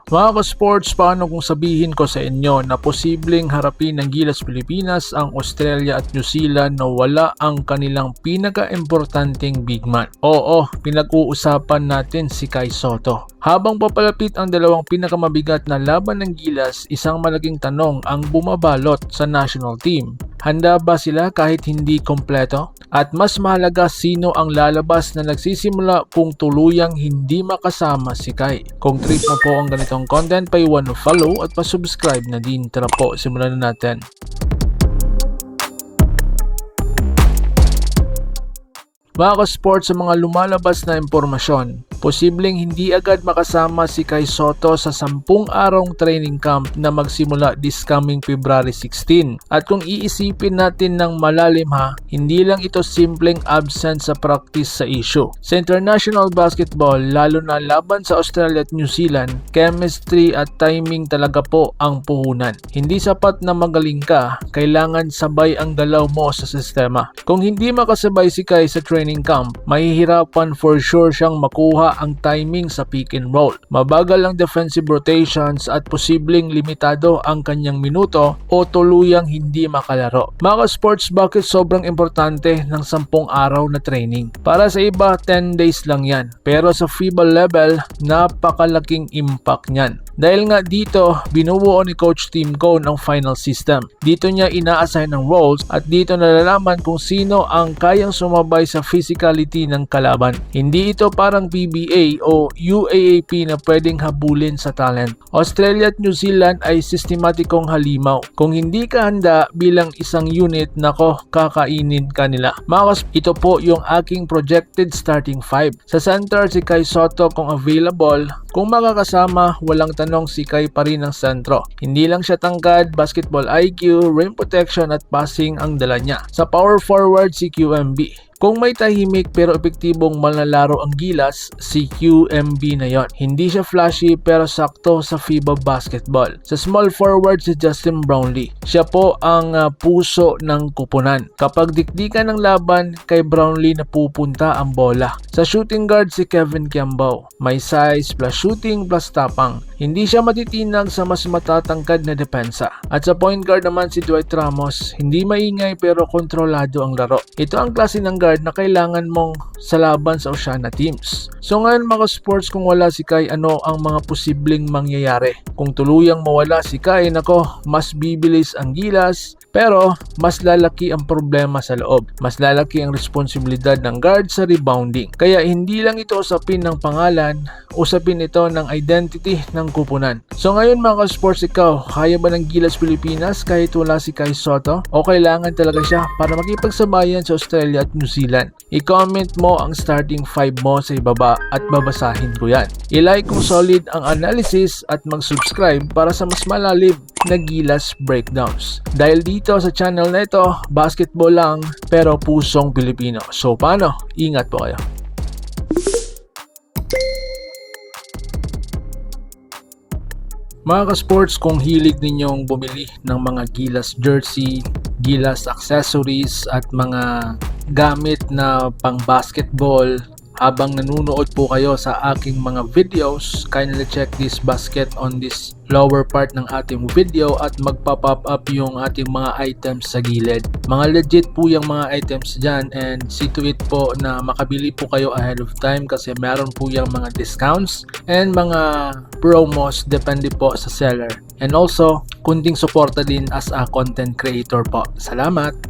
Mga ka-sports, paano kung sabihin ko sa inyo na posibleng harapin ng Gilas Pilipinas ang Australia at New Zealand na wala ang kanilang pinaka-importanting big man? Oo, pinag-uusapan natin si Kai Sotto. Habang papalapit ang dalawang pinakamabigat na laban ng Gilas, isang malaking tanong ang bumabalot sa national team. Handa ba sila kahit hindi kompleto? At mas mahalaga, sino ang lalabas na nagsisimula kung tuluyang hindi makasama si Kai? Kung trip mo po ang ganitong content, paiwan follow at pa-subscribe na din. Tara po, simulan na natin. Mga ka-sports, sa mga lumalabas na impormasyon, posibleng hindi agad makasama si Kai Sotto sa 10 arong training camp na magsimula this coming February 16. At kung iisipin natin ng malalim hindi lang ito simpleng absent sa practice sa issue. Sa international basketball, lalo na laban sa Australia at New Zealand, chemistry at timing talaga po ang puhunan. Hindi sapat na magaling ka, kailangan sabay ang galaw mo sa sistema. Kung hindi makasabay si Kai sa training camp, mahihirapan for sure siyang makuha ang timing sa pick and roll. Mabagal ang defensive rotations at posibleng limitado ang kanyang minuto o tuluyang hindi makalaro. Mga sports, bakit sobrang importante ng 10 araw na training? Para sa iba, 10 days lang yan. Pero sa FIBA level, napakalaking impact niyan. Dahil nga dito, binubuo ni Coach Tim Cone ang final system. Dito niya ina-assign ng roles at dito nalalaman kung sino ang kayang sumabay sa physicality ng kalaban. Hindi ito parang PBA o UAAP na pwedeng habulin sa talent. Australia at New Zealand ay sistematikong halimaw. Kung hindi ka handa bilang isang unit, nako, kakainin ka nila. Ito po yung aking projected starting 5. Sa center, si Kai Sotto kung available. Kung makakasama, walang tanong, si Kai pa rin ang sentro. Hindi lang siya tangkad, basketball IQ, rim protection at passing ang dala niya. Sa power forward, si QMB. Kung may tahimik pero epektibong manlalaro ang Gilas, si QMB na yon. Hindi siya flashy pero sakto sa FIBA basketball. Sa small forward, si Justin Brownlee. Siya po ang puso ng kupunan. Kapag dikdikan ng laban, kay Brownlee na pupunta ang bola. Sa shooting guard, si Kevin Kiambao. May size plus shooting plus tapang. Hindi siya matitinag sa mas matatangkad na depensa. At sa point guard naman, si Dwight Ramos. Hindi maingay pero kontrolado ang laro. Ito ang klase ng guard na kailangan mong sa laban sa Oceania teams. So ngayon mga sports, kung wala si Kai, ano ang mga posibleng mangyayari? Kung tuluyang mawala si Kai, nako, mas bibilis ang Gilas, pero mas lalaki ang problema sa loob. Mas lalaki ang responsibilidad ng guard sa rebounding. Kaya hindi lang ito usapin ng pangalan, usapin ito ng identity ng kupunan. So ngayon mga sports, ikaw, kaya ba ng Gilas Pilipinas kahit wala si Kai Sotto? O kailangan talaga siya para makipagsabayan sa Australia at New Zealand? I-comment mo ang starting 5 mo sa ibaba at babasahin ko yan. I-like kung solid ang analysis at mag-subscribe para sa mas malalim na Gilas breakdowns. Dahil dito sa channel na ito, basketball lang pero pusong Pilipino. So paano? Ingat po kayo. Mga ka-sports, kung hilig ninyong bumili ng mga Gilas jersey, Gilas accessories at mga gamit na pang basketball, habang nanunood po kayo sa aking mga videos, kindly check this basket on this lower part ng ating video at magpa-pop up yung ating mga items sa gilid. Mga legit po yung mga items dyan, and see to it po na makabili po kayo ahead of time kasi meron po yung mga discounts and mga promos depende po sa seller. And also, kunting suporta din as a content creator po. Salamat!